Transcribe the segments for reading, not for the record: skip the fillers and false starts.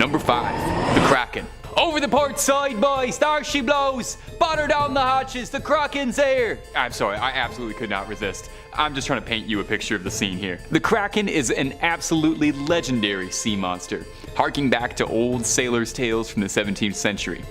Number 5. The Kraken. Over the port side, boys! There she blows! Batter down the hatches, the Kraken's here! I'm sorry, I absolutely could not resist. I'm just trying to paint you a picture of the scene here. The Kraken is an absolutely legendary sea monster, harking back to old sailors' tales from the 17th century.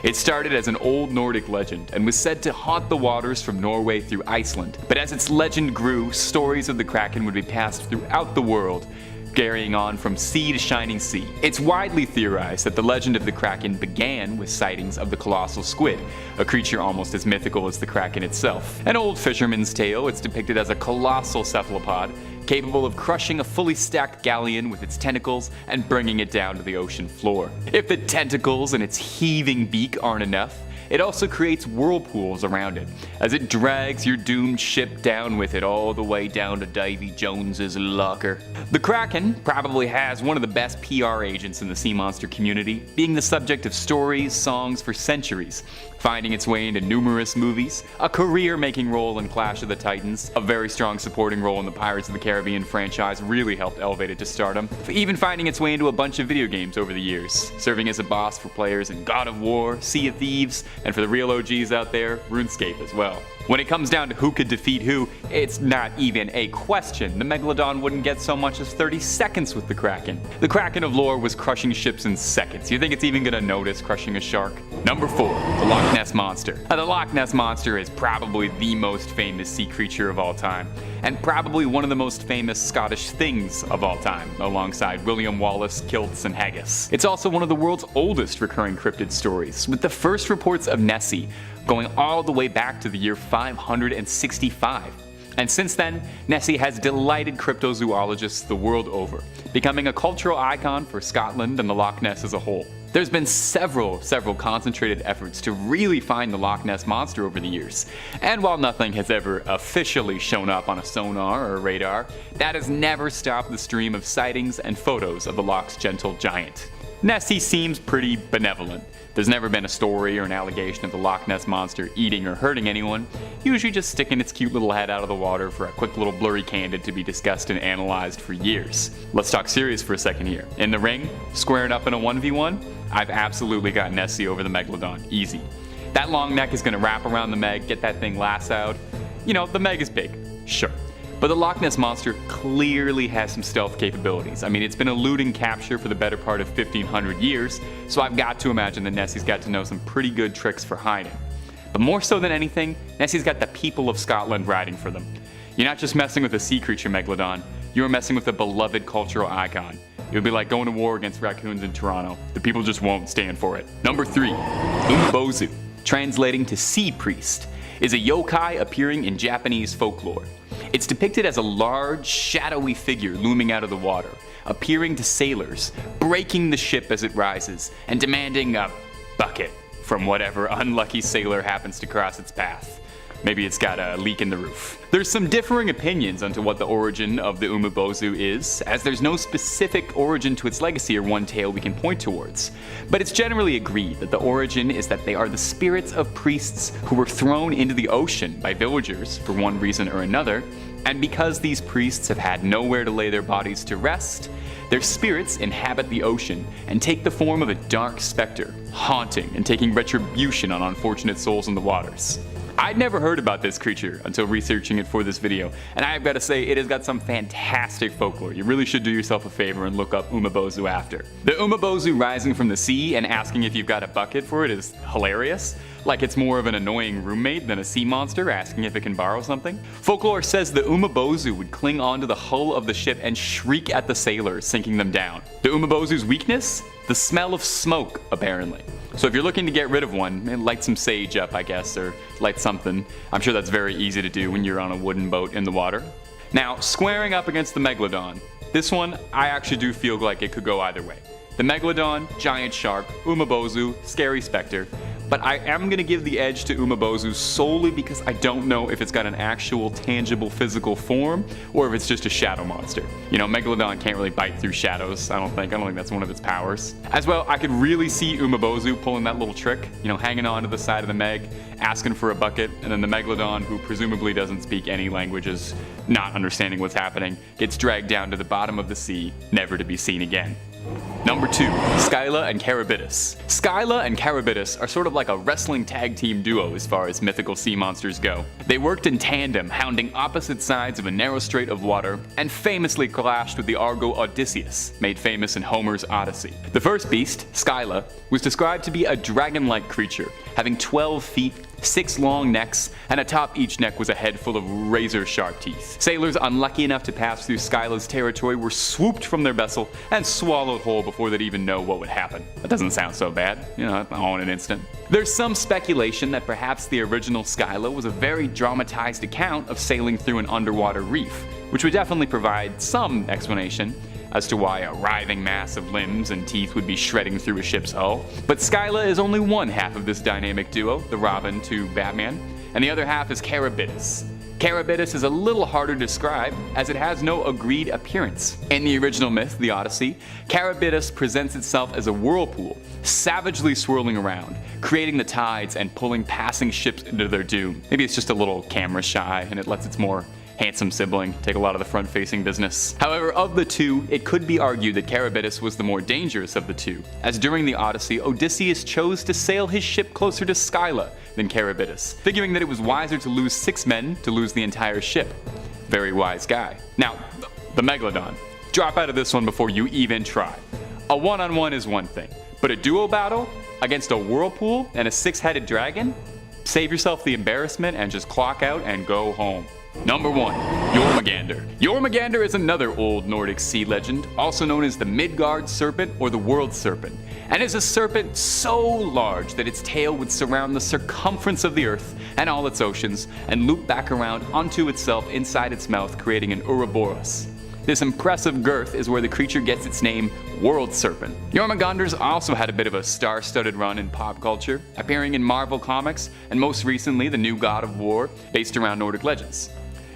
It started as an old Nordic legend and was said to haunt the waters from Norway through Iceland. But as its legend grew, stories of the Kraken would be passed throughout the world, carrying on from sea to shining sea. It's widely theorized that the legend of the Kraken began with sightings of the colossal squid, a creature almost as mythical as the Kraken itself. An old fisherman's tale, it's depicted as a colossal cephalopod, capable of crushing a fully stacked galleon with its tentacles and bringing it down to the ocean floor. If the tentacles and its heaving beak aren't enough, it also creates whirlpools around it, as it drags your doomed ship down with it all the way down to Davy Jones's locker. The Kraken probably has one of the best PR agents in the sea monster community, being the subject of stories, songs for centuries, finding its way into numerous movies, a career-making role in Clash of the Titans, a very strong supporting role in the Pirates of the Caribbean franchise really helped elevate it to stardom, even finding its way into a bunch of video games over the years, serving as a boss for players in God of War, Sea of Thieves, and for the real OGs out there, RuneScape as well. When it comes down to who could defeat who, it's not even a question. The Megalodon wouldn't get so much as 30 seconds with the Kraken. The Kraken of lore was crushing ships in seconds. You think it's even gonna notice crushing a shark? Number 4. The Loch Ness Monster. Now, the Loch Ness Monster is probably the most famous sea creature of all time, and probably one of the most famous Scottish things of all time, alongside William Wallace, kilts, and haggis. It's also one of the world's oldest recurring cryptid stories, with the first reports of Nessie going all the way back to the year 565. And since then, Nessie has delighted cryptozoologists the world over, becoming a cultural icon for Scotland and the Loch Ness as a whole. There's been several concentrated efforts to really find the Loch Ness Monster over the years, and while nothing has ever officially shown up on a sonar or radar, that has never stopped the stream of sightings and photos of the Loch's gentle giant. Nessie seems pretty benevolent. There's never been a story or an allegation of the Loch Ness Monster eating or hurting anyone, usually just sticking its cute little head out of the water for a quick little blurry candid to be discussed and analyzed for years. Let's talk serious for a second here. In the ring, squaring up in a 1v1, I've absolutely got Nessie over the Megalodon, easy. That long neck is gonna wrap around the Meg, get that thing lassoed. You know, the Meg is big, sure. But the Loch Ness Monster clearly has some stealth capabilities. I mean, it's been eluding capture for the better part of 1500 years, so I've got to imagine that Nessie's got to know some pretty good tricks for hiding. But more so than anything, Nessie's got the people of Scotland riding for them. You're not just messing with a sea creature Megalodon, you're messing with a beloved cultural icon. It would be like going to war against raccoons in Toronto. The people just won't stand for it. Number 3. Umabozu, translating to sea priest, is a yokai appearing in Japanese folklore. It's depicted as a large, shadowy figure looming out of the water, appearing to sailors, breaking the ship as it rises, and demanding a bucket from whatever unlucky sailor happens to cross its path. Maybe it's got a leak in the roof. There's some differing opinions onto what the origin of the Umabozu is, as there's no specific origin to its legacy or one tale we can point towards. But it's generally agreed that the origin is that they are the spirits of priests who were thrown into the ocean by villagers for one reason or another, and because these priests have had nowhere to lay their bodies to rest, their spirits inhabit the ocean and take the form of a dark specter, haunting and taking retribution on unfortunate souls in the waters. I'd never heard about this creature until researching it for this video, and I've got to say it has got some fantastic folklore. You really should do yourself a favor and look up Umabozu after. The Umabozu rising from the sea and asking if you've got a bucket for it is hilarious. Like it's more of an annoying roommate than a sea monster asking if it can borrow something. Folklore says the Umabozu would cling onto the hull of the ship and shriek at the sailors, sinking them down. The Umabozu's weakness? The smell of smoke, apparently. So if you're looking to get rid of one, light some sage up, I guess, or light something. I'm sure that's very easy to do when you're on a wooden boat in the water. Now, squaring up against the Megalodon. This one, I actually do feel like it could go either way. The Megalodon, giant shark, Umabozu, scary specter. But I am going to give the edge to Umabozu solely because I don't know if it's got an actual tangible physical form or if it's just a shadow monster. You know, Megalodon can't really bite through shadows, I don't think that's one of its powers. As well, I could really see Umabozu pulling that little trick, you know, hanging on to the side of the Meg, asking for a bucket, and then the Megalodon, who presumably doesn't speak any languages, not understanding what's happening, gets dragged down to the bottom of the sea, never to be seen again. Number 2. Skyla and Carabitus. Skyla and Carabitus are sort of like a wrestling tag team duo as far as mythical sea monsters go. They worked in tandem, hounding opposite sides of a narrow strait of water, and famously clashed with the Argo Odysseus, made famous in Homer's Odyssey. The first beast, Skyla, was described to be a dragon-like creature, having 12 feet, 6 long necks, and atop each neck was a head full of razor-sharp teeth. Sailors unlucky enough to pass through Skyla's territory were swooped from their vessel and swallowed whole before they'd even know what would happen. That doesn't sound so bad, all in an instant. There's some speculation that perhaps the original Skyla was a very dramatized account of sailing through an underwater reef, which would definitely provide some explanation as to why a writhing mass of limbs and teeth would be shredding through a ship's hull. But Skyla is only one half of this dynamic duo, the Robin to Batman, and the other half is Carabitus. Carabitus is a little harder to describe, as it has no agreed appearance. In the original myth, the Odyssey, Carabitus presents itself as a whirlpool, savagely swirling around, creating the tides and pulling passing ships into their doom. Maybe it's just a little camera shy, and it lets its more handsome sibling take a lot of the front-facing business. However, of the two, it could be argued that Carabitus was the more dangerous of the two, as during the Odyssey, Odysseus chose to sail his ship closer to Skyla than Carabitus, figuring that it was wiser to lose 6 men to lose the entire ship. Very wise guy. Now, the Megalodon. Drop out of this one before you even try. A one-on-one is one thing, but a duo battle against a whirlpool and a 6-headed dragon? Save yourself the embarrassment and just clock out and go home. Number 1. Jormungandr. Jormungandr is another old Nordic sea legend, also known as the Midgard serpent or the world serpent, and is a serpent so large that its tail would surround the circumference of the earth and all its oceans and loop back around onto itself inside its mouth, creating an Ouroboros. This impressive girth is where the creature gets its name, World Serpent. Jormungandr's also had a bit of a star-studded run in pop culture, appearing in Marvel Comics and most recently the new God of War, based around Nordic legends.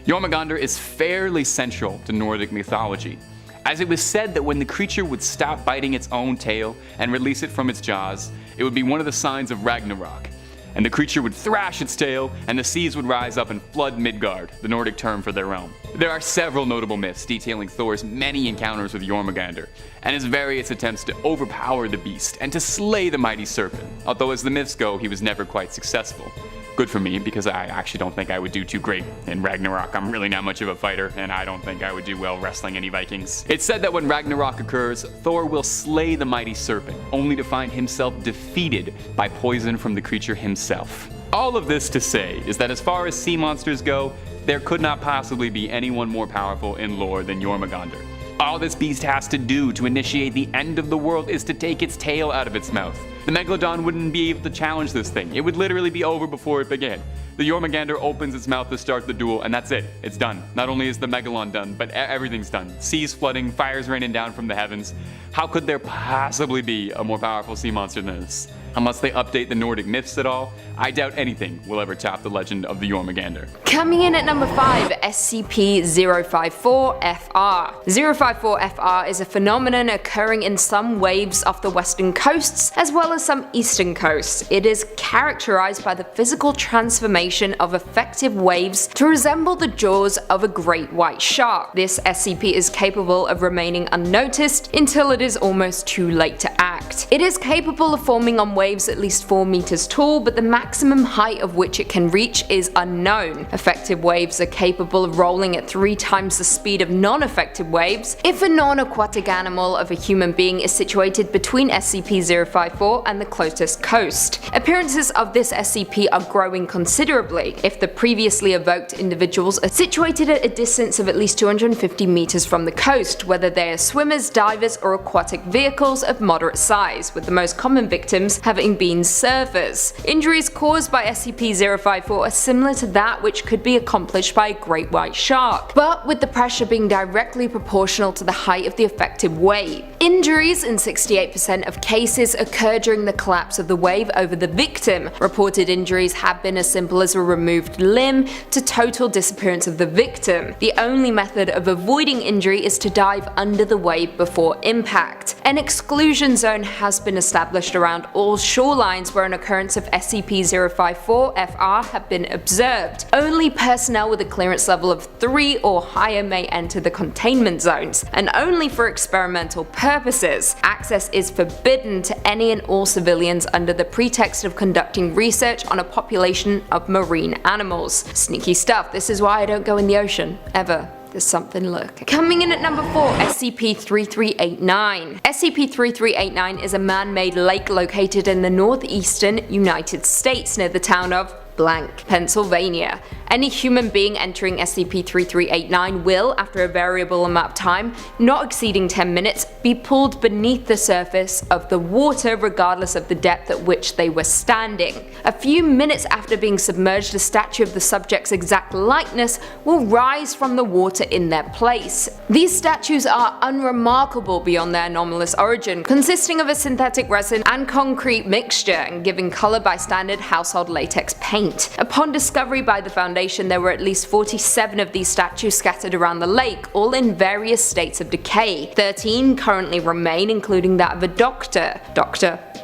Jormungandr is fairly central to Nordic mythology, as it was said that when the creature would stop biting its own tail and release it from its jaws, it would be one of the signs of Ragnarok, and the creature would thrash its tail and the seas would rise up and flood Midgard, the Nordic term for their realm. There are several notable myths detailing Thor's many encounters with Jormungandr, and his various attempts to overpower the beast and to slay the mighty serpent, although as the myths go, he was never quite successful. Good for me, because I actually don't think I would do too great in Ragnarok. I'm really not much of a fighter, and I don't think I would do well wrestling any Vikings. It's said that when Ragnarok occurs, Thor will slay the mighty serpent, only to find himself defeated by poison from the creature himself. All of this to say is that as far as sea monsters go, there could not possibly be anyone more powerful in lore than Jormungandr. All this beast has to do to initiate the end of the world is to take its tail out of its mouth. The Megalodon wouldn't be able to challenge this thing. It would literally be over before it began. The Jormungandr opens its mouth to start the duel, and that's it. It's done. Not only is the Megalon done, but everything's done. Seas flooding, fires raining down from the heavens. How could there possibly be a more powerful sea monster than this? Unless they update the Nordic myths at all, I doubt anything will ever top the legend of the Jormungandr. Coming in at number 5, SCP-054-FR. 054-FR is a phenomenon occurring in some waves off the western coasts as well as some eastern coasts. It is characterized by the physical transformation of effective waves to resemble the jaws of a great white shark. This SCP is capable of remaining unnoticed until it is almost too late to act. It is capable of forming on waves at least 4 meters tall, but the maximum height of which it can reach is unknown. Effective waves are capable of rolling at 3 times the speed of non-effective waves if a non-aquatic animal of a human being is situated between SCP-054 and the closest coast. Appearances of this SCP are growing considerably if the previously evoked individuals are situated at a distance of at least 250 meters from the coast, whether they are swimmers, divers, or aquatic vehicles of moderate size, with the most common victims having been surfers. Injuries caused by SCP-054 are similar to that which could be accomplished by a great white shark, but with the pressure being directly proportional to the height of the effective wave. Injuries in 68% of cases occur during the collapse of the wave over the victim. Reported injuries have been as simple as a removed limb to total disappearance of the victim. The only method of avoiding injury is to dive under the wave before impact. An exclusion zone has been established around all shorelines where an occurrence of SCP-054-FR have been observed. Only personnel with a clearance level of 3 or higher may enter the containment zones, and only for experimental purposes. Access is forbidden to any and all civilians under the pretext of conducting research on a population of marine animals. Sneaky stuff, this is why I don't go in the ocean, ever. There's something lurking. Coming in at number 4, SCP-3389. SCP-3389 is a man-made lake located in the northeastern United States near the town of blank, Pennsylvania. Any human being entering SCP-3389 will, after a variable amount of time, not exceeding 10 minutes, be pulled beneath the surface of the water regardless of the depth at which they were standing. A few minutes after being submerged, a statue of the subject's exact likeness will rise from the water in their place. These statues are unremarkable beyond their anomalous origin, consisting of a synthetic resin and concrete mixture and giving color by standard household latex paint. Upon discovery by the Foundation, there were at least 47 of these statues scattered around the lake, all in various states of decay. 13 currently remain, including that of a Dr.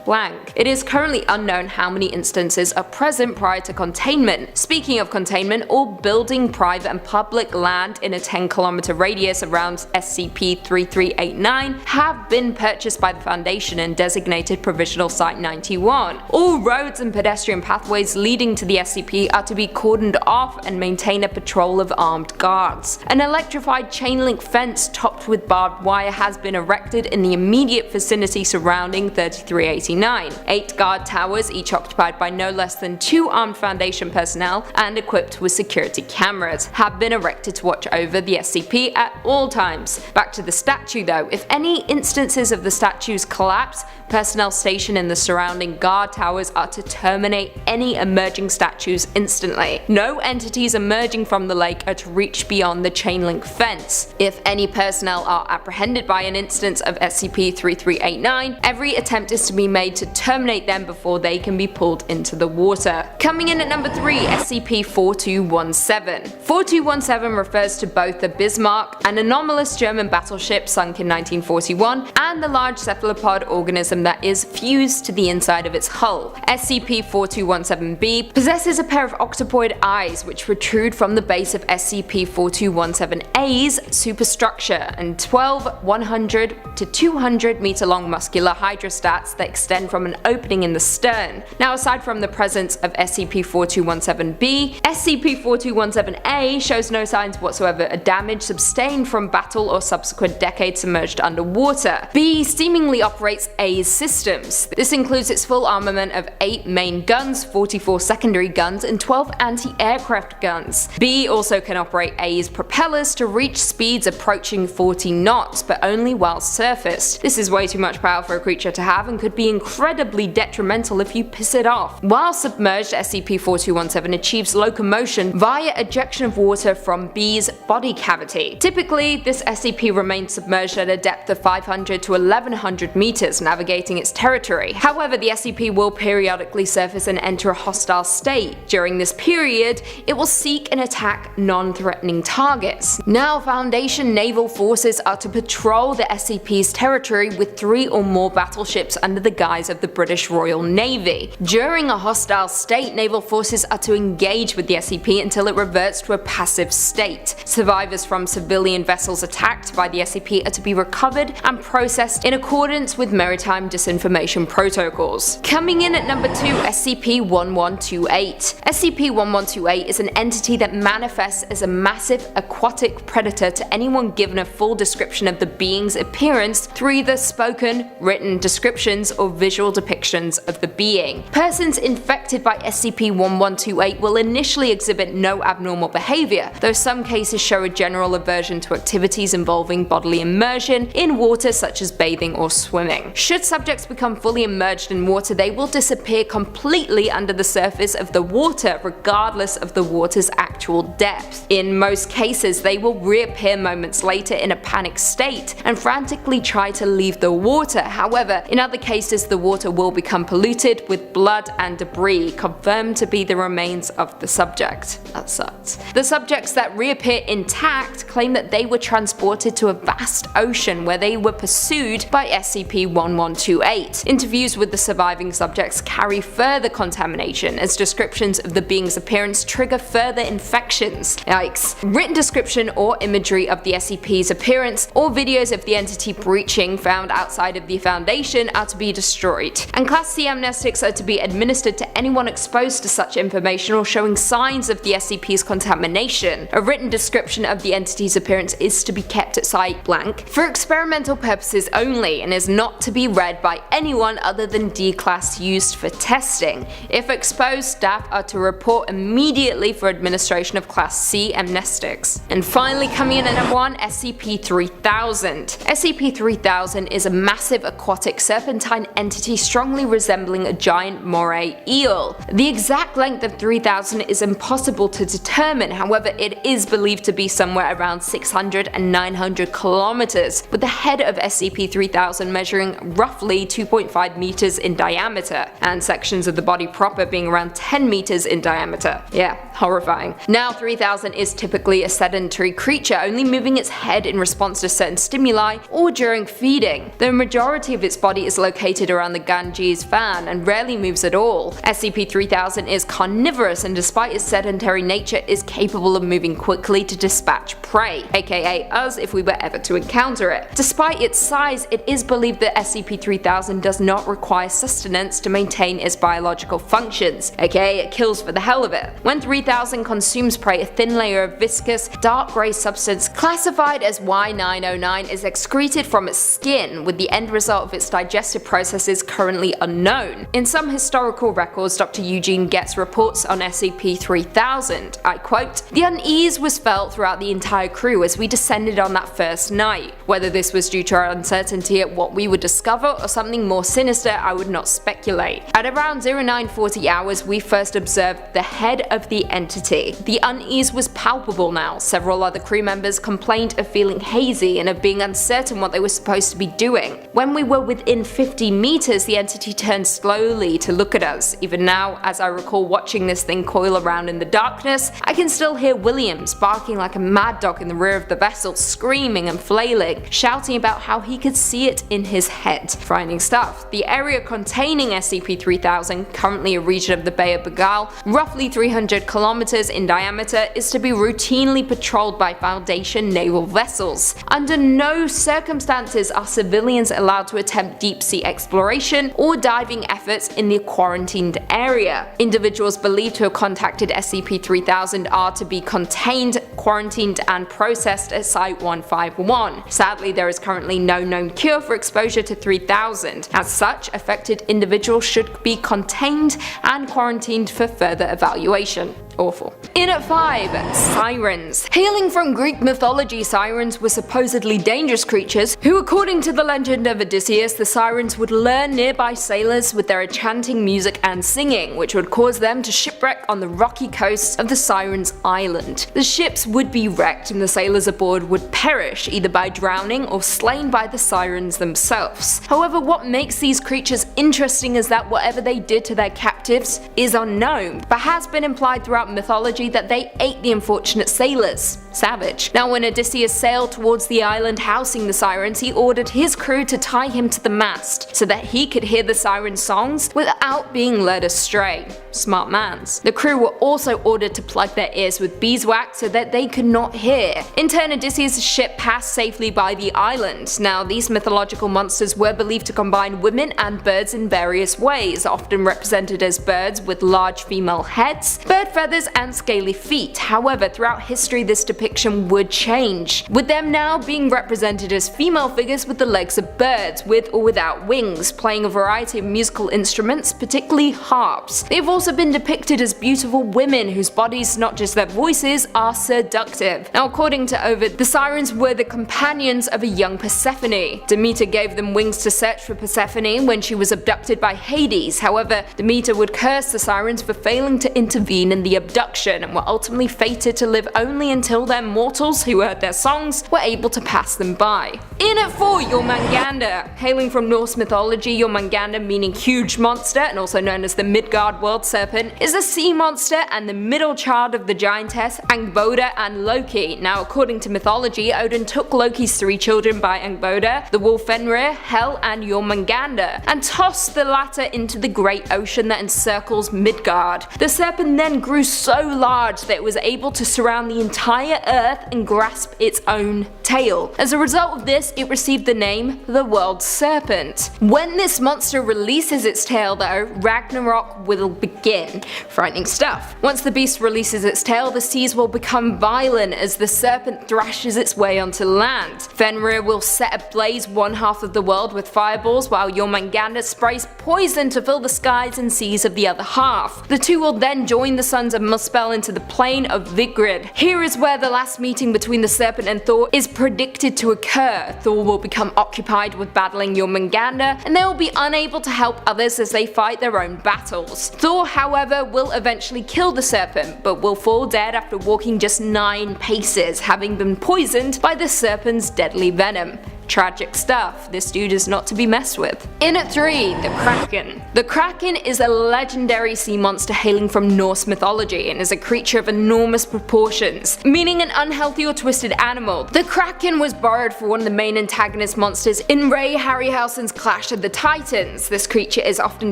Blank. It is currently unknown how many instances are present prior to containment. Speaking of containment, all building, private and public land in a 10-kilometer radius around SCP-3389 have been purchased by the Foundation and designated Provisional Site 91. All roads and pedestrian pathways leading to the SCP are to be cordoned off and maintain a patrol of armed guards. An electrified chain link fence topped with barbed wire has been erected in the immediate vicinity surrounding 3389. 8 guard towers, each occupied by no less than 2 armed Foundation personnel and equipped with security cameras, have been erected to watch over the SCP at all times. Back to the statue though, if any instances of the statue's collapse, personnel stationed in the surrounding guard towers are to terminate any emerging statues instantly. No entities emerging from the lake are to reach beyond the chain link fence. If any personnel are apprehended by an instance of SCP-3389, every attempt is to be made to terminate them before they can be pulled into the water. Coming in at number 3, SCP-4217. 4217 refers to both the Bismarck, an anomalous German battleship sunk in 1941, and the large cephalopod organism that is fused to the inside of its hull. SCP-4217-B possesses a pair of octopoid eyes which protrude from the base of SCP-4217-A's superstructure, and 12 100 to 200 meter long muscular hydrostats that extend from an opening in the stern. Now, aside from the presence of SCP-4217-B, SCP-4217-A shows no signs whatsoever of damage sustained from battle or subsequent decades submerged underwater. B seemingly operates A's systems. This includes its full armament of 8 main guns, 44 secondary guns, and 12 anti-aircraft guns. B also can operate A's propellers to reach speeds approaching 40 knots, but only while surfaced. This is way too much power for a creature to have and could be incredibly detrimental if you piss it off. While submerged, SCP-4217 achieves locomotion via ejection of water from B's body cavity. Typically, this SCP remains submerged at a depth of 500 to 1100 meters, navigating its territory. However, the SCP will periodically surface and enter a hostile state. During this period, it will seek and attack non-threatening targets. Now, Foundation naval forces are to patrol the SCP's territory with 3 or more battleships under the guise of the British Royal Navy. During a hostile state, naval forces are to engage with the SCP until it reverts to a passive state. Survivors from civilian vessels attacked by the SCP are to be recovered and processed in accordance with maritime disinformation protocols. Coming in at number 2, SCP-1128. SCP-1128 is an entity that manifests as a massive aquatic predator to anyone given a full description of the being's appearance through either spoken, written descriptions, or visual depictions of the being. Persons infected by SCP-1128 will initially exhibit no abnormal behavior, though some cases show a general aversion to activities involving bodily immersion in water such as bathing or swimming. Should subjects become fully immersed in water, they will disappear completely under the surface of the water regardless of the water's actual depth. In most cases, they will reappear moments later in a panicked state and frantically try to leave the water. However, in other cases the water will become polluted with blood and debris, confirmed to be the remains of the subject. That sucks. The subjects that reappear intact claim that they were transported to a vast ocean where they were pursued by SCP-1128. Interviews with the surviving subjects carry further contamination as descriptions of the being's appearance trigger further infections. Yikes. Written description or imagery of the SCP's appearance or videos of the entity breaching found outside of the Foundation are to be destroyed, and Class C amnestics are to be administered to anyone exposed to such information or showing signs of the SCP's contamination. A written description of the entity's appearance is to be kept at site blank for experimental purposes only and is not to be read by anyone other than D-Class used for testing. If exposed, staff are to report immediately for administration of Class C amnestics. And finally, coming in at number 1, SCP-3000. SCP-3000 is a massive aquatic serpentine entity strongly resembling a giant moray eel. The exact length of 3000 is impossible to determine, however it is believed to be somewhere around 600 and 900 kilometers, with the head of SCP-3000 measuring roughly 2.5 meters in diameter, and sections of the body proper being around 10 meters in diameter. Yeah, horrifying. Now 3000 is typically a sedentary creature, only moving its head in response to certain stimuli or during feeding. The majority of its body is located around the Ganges fan and rarely moves at all. SCP-3000 is carnivorous and despite its sedentary nature is capable of moving quickly to dispatch prey, aka us if we were ever to encounter it. Despite its size, it is believed that SCP-3000 does not require sustenance to maintain its biological functions, aka it kills for the hell of it. When 3000 consumes prey, a thin layer of viscous, dark grey substance classified as Y909 is excreted from its skin, with the end result of its digestive processes currently unknown. In some historical records, Dr. Eugene Getz reports on SCP-3000, I quote, "The unease was felt throughout the entire crew as we descended on that first night. Whether this was due to our uncertainty at what we would discover or something more sinister, I would not speculate. At around 0940 hours, we first observed the head of the entity. The unease was palpable now. Several other crew members complained of feeling hazy and of being uncertain what they were supposed to be doing. When we were within 50 meters, the entity turned slowly to look at us. Even now, as I recall watching this thing coil around in the darkness, I can still hear Williams barking like a mad dog in the rear of the vessel, screaming and flailing, shouting about how he could see it in his head. Frightening stuff. The area containing SCP-3000, currently a region of the Bay of Bengal, roughly 300 kilometers in diameter, is to be routinely patrolled by Foundation naval vessels. Under no circumstances are civilians allowed to attempt deep-sea exploration or diving efforts in the quarantined area. Individuals believed to have contacted SCP-3000 are to be contained, quarantined, and processed at Site-151. Sadly, there is currently no known cure for exposure to 3000. As such, affected individuals should be contained and quarantined for further evaluation. Awful. In at 5, Sirens. Hailing from Greek mythology, sirens were supposedly dangerous creatures who, according to the legend of Odysseus, the sirens would lure nearby sailors with their enchanting music and singing, which would cause them to shipwreck on the rocky coast of the Sirens Island. The ships would be wrecked and the sailors aboard would perish, either by drowning or slain by the sirens themselves. However, what makes these creatures interesting is that whatever they did to their captives is unknown, but has been implied throughout mythology that they ate the unfortunate sailors. Savage. Now, when Odysseus sailed towards the island housing the sirens, he ordered his crew to tie him to the mast so that he could hear the siren songs without being led astray. Smart mans. The crew were also ordered to plug their ears with beeswax so that they could not hear. In turn, Odysseus' ship passed safely by the island. Now, these mythological monsters were believed to combine women and birds in various ways, often represented as birds with large female heads, bird feathers feathers and scaly feet. However, throughout history this depiction would change, with them now being represented as female figures with the legs of birds, with or without wings, playing a variety of musical instruments, particularly harps. They have also been depicted as beautiful women whose bodies, not just their voices, are seductive. Now according to Ovid, the sirens were the companions of a young Persephone. Demeter gave them wings to search for Persephone when she was abducted by Hades. However, Demeter would curse the sirens for failing to intervene in the abduction and were ultimately fated to live only until their mortals who heard their songs were able to pass them by. In at 4, Jormungandr. Hailing from Norse mythology, Jormungandr, meaning huge monster and also known as the Midgard world serpent, is a sea monster and the middle child of the giantess Angbodr and Loki. Now according to mythology, Odin took Loki's 3 children by Angbodr, the wolf Fenrir, Hel and Jormungandr, and tossed the latter into the great ocean that encircles Midgard. The serpent then grew so large that it was able to surround the entire earth and grasp its own tail. As a result of this, it received the name the World Serpent. When this monster releases its tail though, Ragnarok will begin. Frightening stuff. Once the beast releases its tail, the seas will become violent as the serpent thrashes its way onto land. Fenrir will set ablaze one half of the world with fireballs, while Jormungandr sprays poison to fill the skies and seas of the other half. The two will then join the sons of Muspel into the plain of Vigrid. Here is where the last meeting between the serpent and Thor is predicted to occur. Thor will become occupied with battling Jormungandr, and they will be unable to help others as they fight their own battles. Thor, however, will eventually kill the serpent, but will fall dead after walking just 9 paces, having been poisoned by the serpent's deadly venom. Tragic stuff, this dude is not to be messed with. In at 3, the Kraken. The Kraken is a legendary sea monster hailing from Norse mythology and is a creature of enormous proportions, meaning an unhealthy or twisted animal. The Kraken was borrowed for one of the main antagonist monsters in Ray Harryhausen's Clash of the Titans. This creature is often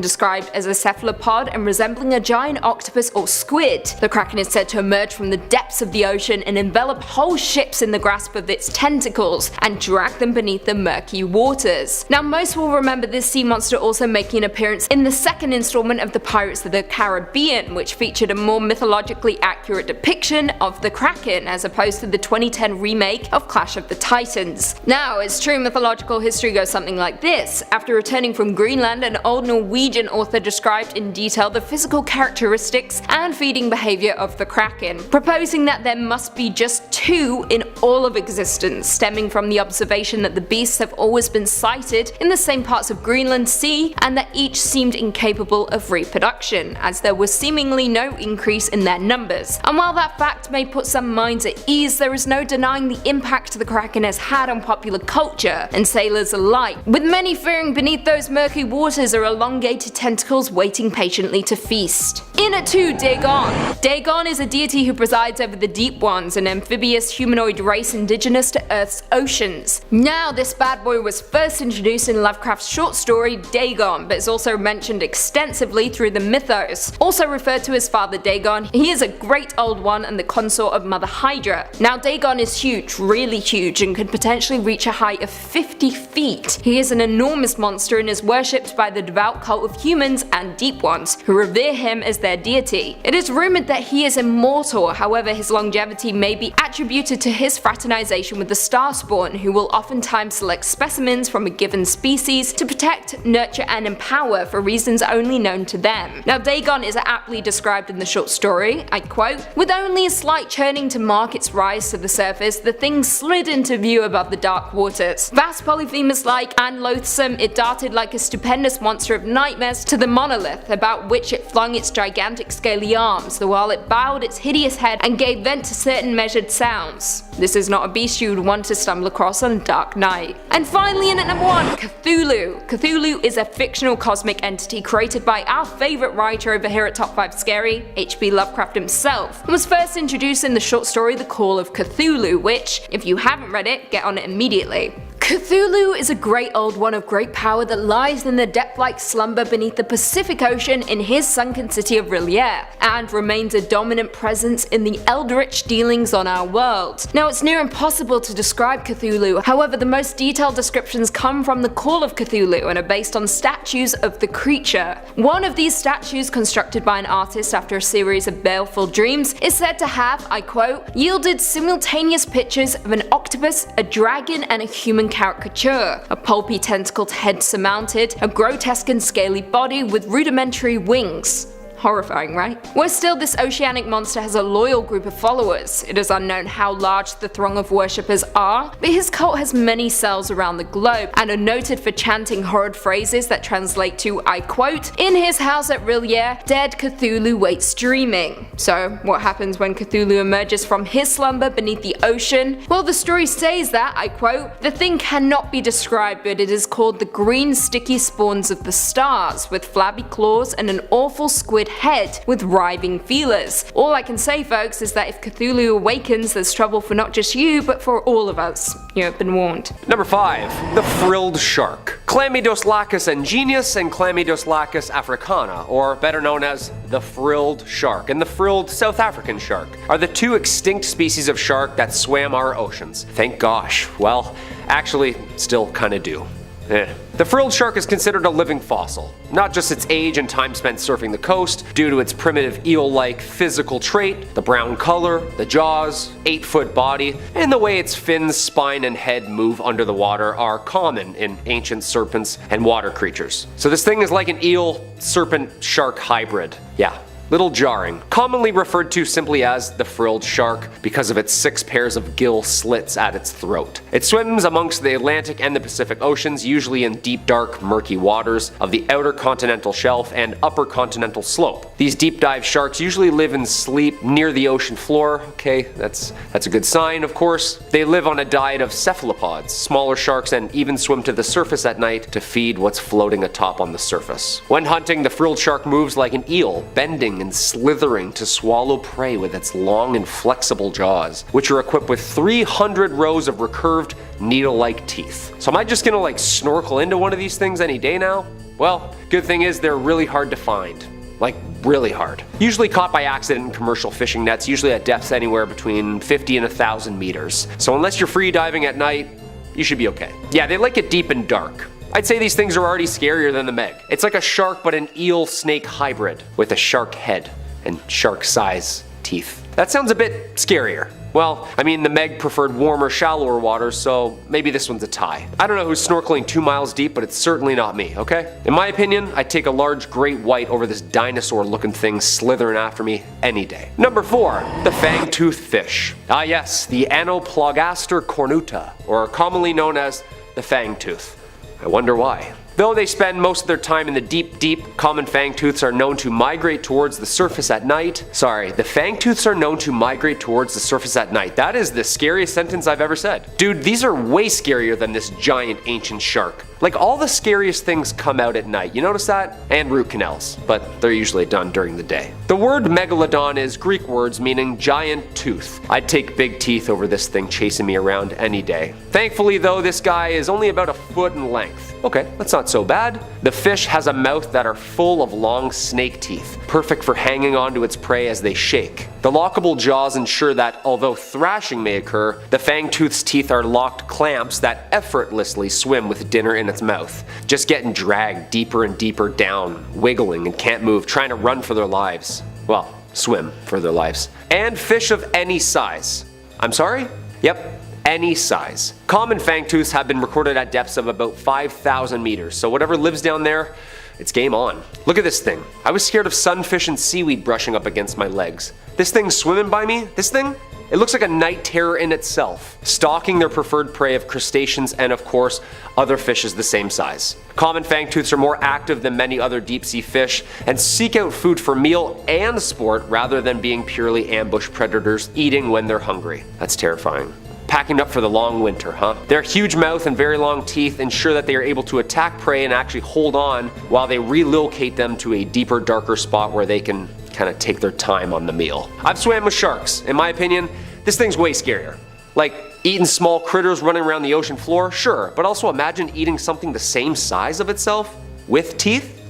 described as a cephalopod and resembling a giant octopus or squid. The Kraken is said to emerge from the depths of the ocean and envelop whole ships in the grasp of its tentacles and drag them beneath the murky waters. Now most will remember this sea monster also making an appearance in the second installment of the Pirates of the Caribbean, which featured a more mythologically accurate depiction of the Kraken as opposed to the 2010 remake of Clash of the Titans. Now its true mythological history goes something like this. After returning from Greenland, an old Norwegian author described in detail the physical characteristics and feeding behavior of the Kraken, proposing that there must be just 2 in all of existence, stemming from the observation that the beasts have always been sighted in the same parts of Greenland Sea and that each seemed incapable of reproduction, as there was seemingly no increase in their numbers. And while that fact may put some minds at ease, there is no denying the impact the Kraken has had on popular culture and sailors alike, with many fearing beneath those murky waters are elongated tentacles waiting patiently to feast. In at 2, Dagon. Dagon is a deity who presides over the Deep Ones, an amphibious humanoid race indigenous to Earth's oceans. Now this bad boy was first introduced in Lovecraft's short story Dagon, but is also mentioned extensively through the mythos. Also referred to as Father Dagon, he is a great old one and the consort of Mother Hydra. Now Dagon is huge, really huge, and could potentially reach a height of 50 feet. He is an enormous monster and is worshipped by the devout cult of humans and Deep Ones, who revere him as their deity. It is rumored that he is immortal, however his longevity may be attributed to his fraternization with the Starspawn, who will oftentimes select specimens from a given species to protect, nurture and empower for reasons only known to them. Now Dagon is aptly described in the short story, I quote, "With only a slight churning to mark its rise to the surface, the thing slid into view above the dark waters. Vast Polyphemus-like and loathsome, it darted like a stupendous monster of nightmares to the monolith, about which it flung its gigantic scaly arms, the while it bowed its hideous head and gave vent to certain measured sounds. This is not a beast you would want to stumble across on a dark night." And finally in at number 1, Cthulhu. Cthulhu is a fictional cosmic entity created by our favourite writer over here at Top 5 Scary, H.P. Lovecraft himself, and was first introduced in the short story The Call of Cthulhu, which, if you haven't read it, get on it immediately. Cthulhu is a great old one of great power that lies in the depth-like slumber beneath the Pacific Ocean in his sunken city of R'lyeh, and remains a dominant presence in the eldritch dealings on our world. Now, it's near impossible to describe Cthulhu, however the most detailed descriptions come from the Call of Cthulhu and are based on statues of the creature. One of these statues, constructed by an artist after a series of baleful dreams, is said to have, I quote, yielded simultaneous pictures of an octopus, a dragon, and a human caricature, a pulpy tentacled head surmounted, a grotesque and scaly body with rudimentary wings. Horrifying, right? Worse still, this oceanic monster has a loyal group of followers. It is unknown how large the throng of worshippers are, but his cult has many cells around the globe and are noted for chanting horrid phrases that translate to, I quote, in his house at R'lyeh, dead Cthulhu waits dreaming. So what happens when Cthulhu emerges from his slumber beneath the ocean? Well, the story says that, I quote, the thing cannot be described, but it is called the green sticky spawns of the stars, with flabby claws and an awful squid head with writhing feelers. All I can say, folks, is that if Cthulhu awakens, there's trouble for not just you, but for all of us. You have been warned. Number 5. The frilled shark. Chlamydoslacus ingenius and Chlamydoslacus africana, or better known as the frilled shark and the frilled South African shark, are the two extinct species of shark that swam our oceans. Thank gosh. Well, actually, still kinda do. The frilled shark is considered a living fossil, not just its age and time spent surfing the coast, due to its primitive eel-like physical trait, the brown color, the jaws, 8-foot body, and the way its fins, spine, and head move under the water are common in ancient serpents and water creatures. So this thing is like an eel-serpent-shark hybrid. Yeah. Little jarring, commonly referred to simply as the frilled shark because of its 6 pairs of gill slits at its throat. It swims amongst the Atlantic and the Pacific Oceans, usually in deep, dark, murky waters of the outer continental shelf and upper continental slope. These deep dive sharks usually live and sleep near the ocean floor. Okay, that's a good sign, of course. They live on a diet of cephalopods, smaller sharks, and even swim to the surface at night to feed what's floating atop on the surface. When hunting, the frilled shark moves like an eel, bending and slithering to swallow prey with its long and flexible jaws, which are equipped with 300 rows of recurved, needle-like teeth. So am I just gonna snorkel into one of these things any day now? Well, good thing is they're really hard to find. Like, really hard. Usually caught by accident in commercial fishing nets, usually at depths anywhere between 50 and 1,000 meters. So unless you're free diving at night, you should be okay. Yeah, they like it deep and dark. I'd say these things are already scarier than the Meg. It's like a shark but an eel-snake hybrid, with a shark head and shark-size teeth. That sounds a bit scarier. Well, I mean, the Meg preferred warmer, shallower waters, so maybe this one's a tie. I don't know who's snorkeling 2 miles deep, but it's certainly not me, okay? In my opinion, I'd take a large great white over this dinosaur-looking thing slithering after me any day. Number 4. The fang-toothed fish. Ah yes, the Anoplogaster cornuta, or commonly known as the fang-tooth. I wonder why. Though they spend most of their time in the deep, common fangtooths are known to migrate towards the surface at night. Sorry, the fangtooths are known to migrate towards the surface at night. That is the scariest sentence I've ever said. Dude, these are way scarier than this giant ancient shark. Like, all the scariest things come out at night, you notice that? And root canals, but they're usually done during the day. The word megalodon is Greek words meaning giant tooth. I'd take big teeth over this thing chasing me around any day. Thankfully though, this guy is only about 1 foot in length. Okay, that's not so bad. The fish has a mouth that are full of long snake teeth, perfect for hanging onto its prey as they shake. The lockable jaws ensure that, although thrashing may occur, the fangtooth's teeth are locked clamps that effortlessly swim with dinner in its mouth, just getting dragged deeper and deeper down, wiggling and can't move, trying to run for their lives. Well, swim for their lives. And fish of any size. I'm sorry? Yep. Any size. Common fangtooths have been recorded at depths of about 5,000 meters, so whatever lives down there, it's game on. Look at this thing. I was scared of sunfish and seaweed brushing up against my legs. This thing swimming by me, this thing? It looks like a night terror in itself, stalking their preferred prey of crustaceans and, of course, other fishes the same size. Common fangtooths are more active than many other deep-sea fish and seek out food for meal and sport rather than being purely ambush predators eating when they're hungry. That's terrifying. Packing up for the long winter, huh? Their huge mouth and very long teeth ensure that they are able to attack prey and actually hold on while they relocate them to a deeper, darker spot where they can kind of take their time on the meal. I've swam with sharks. In my opinion, this thing's way scarier. Like, Eating small critters running around the ocean floor? Sure, but also imagine eating something the same size of itself with teeth?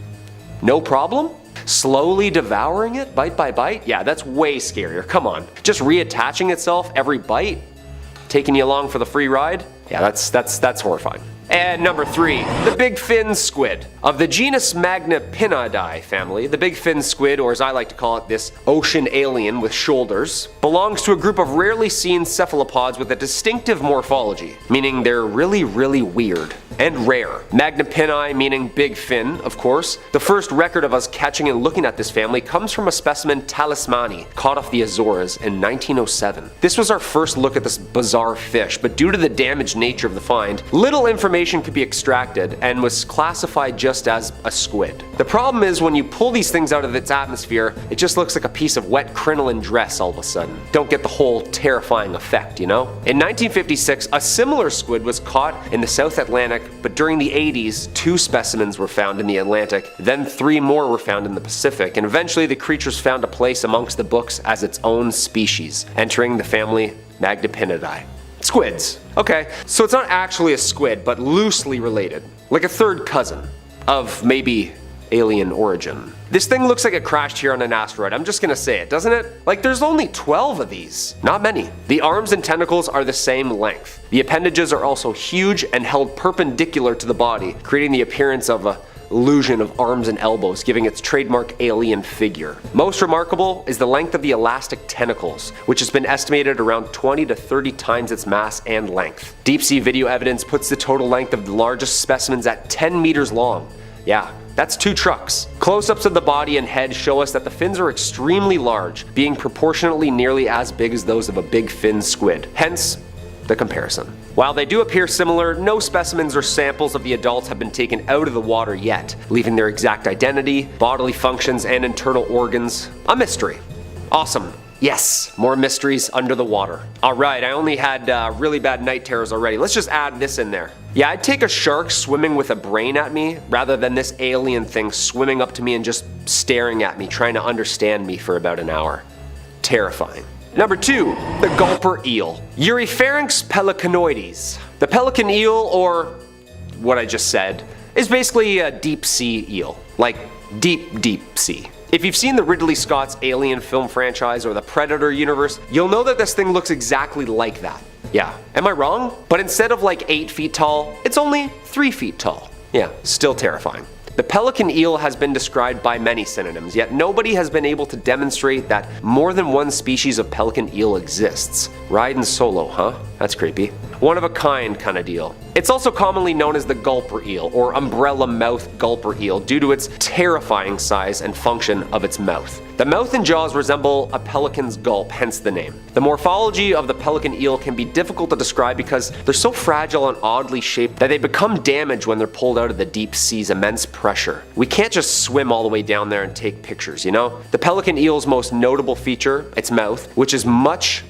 No problem? Slowly devouring it bite by bite? Yeah, that's way scarier. Come on. Just reattaching itself every bite? Taking you along for the free ride? Yeah, that's horrifying. And number 3, the bigfin squid. Of the genus Magnapinidae family, the bigfin squid, or as I like to call it, this ocean alien with shoulders, belongs to a group of rarely seen cephalopods with a distinctive morphology, meaning they're really weird and rare. Magnapini meaning big fin, of course. The first record of us catching and looking at this family comes from a specimen talismani caught off the Azores in 1907. This was our first look at this bizarre fish, but due to the damaged nature of the find, little information could be extracted and was classified just as a squid. The problem is when you pull these things out of its atmosphere, it just looks like a piece of wet crinoline dress all of a sudden. Don't get the whole terrifying effect, you know? In 1956, a similar squid was caught in the South Atlantic, but during the 80s, 2 specimens were found in the Atlantic, then 3 more were found in the Pacific, and eventually the creatures found a place amongst the books as its own species, entering the family Magnapinidae. Squids. Okay, so it's not actually a squid, but loosely related, like a third cousin of maybe alien origin. This thing looks like it crashed here on an asteroid, I'm just gonna say it, doesn't it? Like there's only 12 of these, not many. The arms and tentacles are the same length. The appendages are also huge and held perpendicular to the body, creating the appearance of a illusion of arms and elbows, giving its trademark alien figure. Most remarkable is the length of the elastic tentacles, which has been estimated around 20 to 30 times its mass and length. Deep sea video evidence puts the total length of the largest specimens at 10 meters long. Yeah, that's 2 trucks. Close-ups of the body and head show us that the fins are extremely large, being proportionately nearly as big as those of a big fin squid. Hence, the comparison. While they do appear similar, no specimens or samples of the adults have been taken out of the water yet, leaving their exact identity, bodily functions, and internal organs a mystery. Awesome. Yes, more mysteries under the water. Alright, I only had really bad night terrors already. Let's just add this in there. Yeah, I'd take a shark swimming with a brain at me rather than this alien thing swimming up to me and just staring at me, trying to understand me for about an hour. Terrifying. Number 2, the gulper eel. Eurypharynx pelicanoides. The pelican eel, or what I just said, is basically a deep sea eel. Like deep sea. If you've seen the Ridley Scott's Alien film franchise or the Predator universe, you'll know that this thing looks exactly like that. Yeah, am I wrong? But instead of like 8 feet tall, it's only 3 feet tall. Yeah, still terrifying. The pelican eel has been described by many synonyms, yet nobody has been able to demonstrate that more than one species of pelican eel exists. Riding solo, huh? That's creepy. One of a kind kinda deal. It's also commonly known as the gulper eel, or umbrella mouth gulper eel, due to its terrifying size and function of its mouth. The mouth and jaws resemble a pelican's gulp, hence the name. The morphology of the pelican eel can be difficult to describe because they're so fragile and oddly shaped that they become damaged when they're pulled out of the deep sea's immense pressure. We can't just swim all the way down there and take pictures, you know? The pelican eel's most notable feature, its mouth, which is much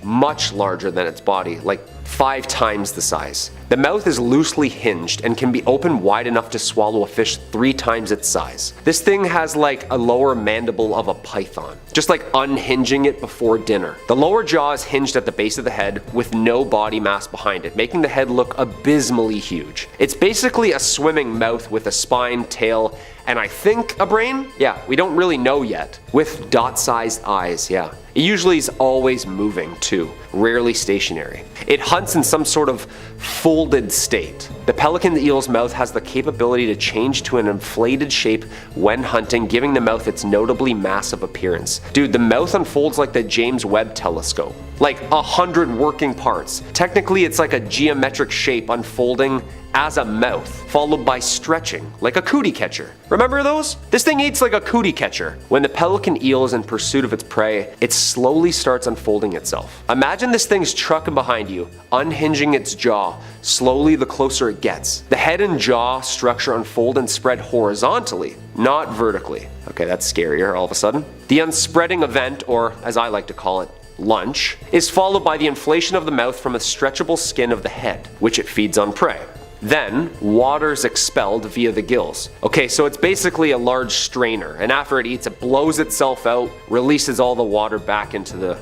larger than its body, like 5 times the size. The mouth is loosely hinged and can be opened wide enough to swallow a fish 3 times its size. This thing has like a lower mandible of a python, just like unhinging it before dinner. The lower jaw is hinged at the base of the head with no body mass behind it, making the head look abysmally huge. It's basically a swimming mouth with a spine, tail, and I think a brain? Yeah, we don't really know yet. With dot-sized eyes, yeah. It usually is always moving too, rarely stationary. It hunts in some sort of folded state. The pelican eel's mouth has the capability to change to an inflated shape when hunting, giving the mouth its notably massive appearance. Dude, the mouth unfolds like the James Webb telescope. Like 100 working parts. Technically, it's like a geometric shape unfolding as a mouth, followed by stretching, like a cootie catcher. Remember those? This thing eats like a cootie catcher. When the pelican eel is in pursuit of its prey, it slowly starts unfolding itself. Imagine this thing's trucking behind you, unhinging its jaw, slowly the closer it gets. The head and jaw structure unfold and spread horizontally, not vertically. Okay, that's scarier all of a sudden. The unspreading event, or as I like to call it, lunch, is followed by the inflation of the mouth from a stretchable skin of the head, which it feeds on prey. Then, water's expelled via the gills. Okay, so it's basically a large strainer, and after it eats, it blows itself out, releases all the water back into the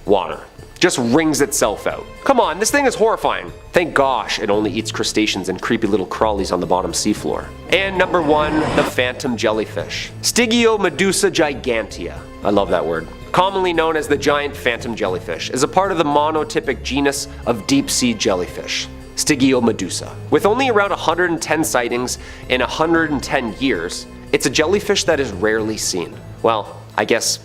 water. just wrings itself out. Come on, this thing is horrifying. Thank gosh it only eats crustaceans and creepy little crawlies on the bottom seafloor. And number 1, the phantom jellyfish. Stygiomedusa gigantea. I love that word. Commonly known as the giant phantom jellyfish, is a part of the monotypic genus of deep-sea jellyfish, Stygiomedusa. With only around 110 sightings in 110 years, it's a jellyfish that is rarely seen. Well, I guess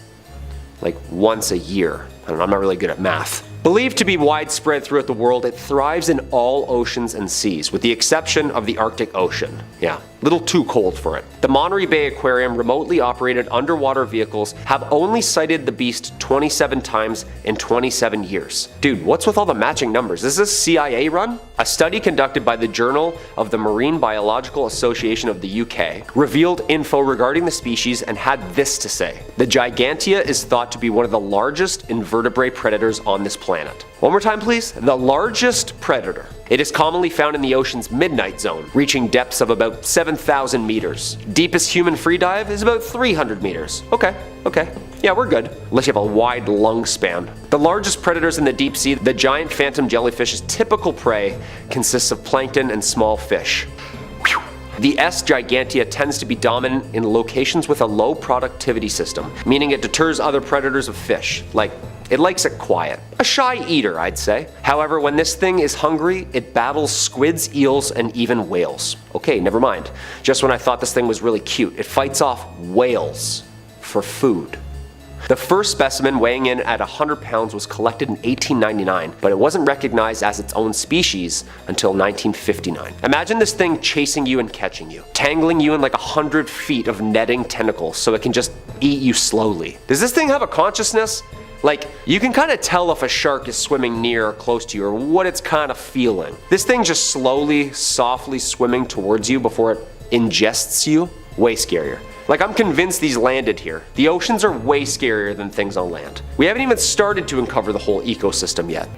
like once a year. I don't know, I'm not really good at math. Believed to be widespread throughout the world, it thrives in all oceans and seas, with the exception of the Arctic Ocean. Yeah, a little too cold for it. The Monterey Bay Aquarium remotely operated underwater vehicles have only sighted the beast 27 times in 27 years. Dude, what's with all the matching numbers? Is this CIA run? A study conducted by the Journal of the Marine Biological Association of the UK revealed info regarding the species and had this to say. The Gigantea is thought to be one of the largest invertebrate predators on this planet. One more time please. The largest predator. It is commonly found in the ocean's midnight zone, reaching depths of about 7,000 meters. Deepest human free dive is about 300 meters. Okay. Yeah, we're good. Unless you have a wide lung span. The largest predators in the deep sea, the giant phantom jellyfish's typical prey consists of plankton and small fish. The S. gigantea tends to be dominant in locations with a low productivity system, meaning it deters other predators of fish. Like, it likes it quiet. A shy eater, I'd say. However, when this thing is hungry, it battles squids, eels, and even whales. Okay, never mind. Just when I thought this thing was really cute, it fights off whales for food. The first specimen, weighing in at 100 pounds, was collected in 1899, but it wasn't recognized as its own species until 1959. Imagine this thing chasing you and catching you, tangling you in like 100 feet of netting tentacles so it can just eat you slowly. Does this thing have a consciousness? Like, you can kind of tell if a shark is swimming near or close to you or what it's kind of feeling. This thing just slowly, softly swimming towards you before it ingests you? Way scarier. Like, I'm convinced these landed here. The oceans are way scarier than things on land. We haven't even started to uncover the whole ecosystem yet.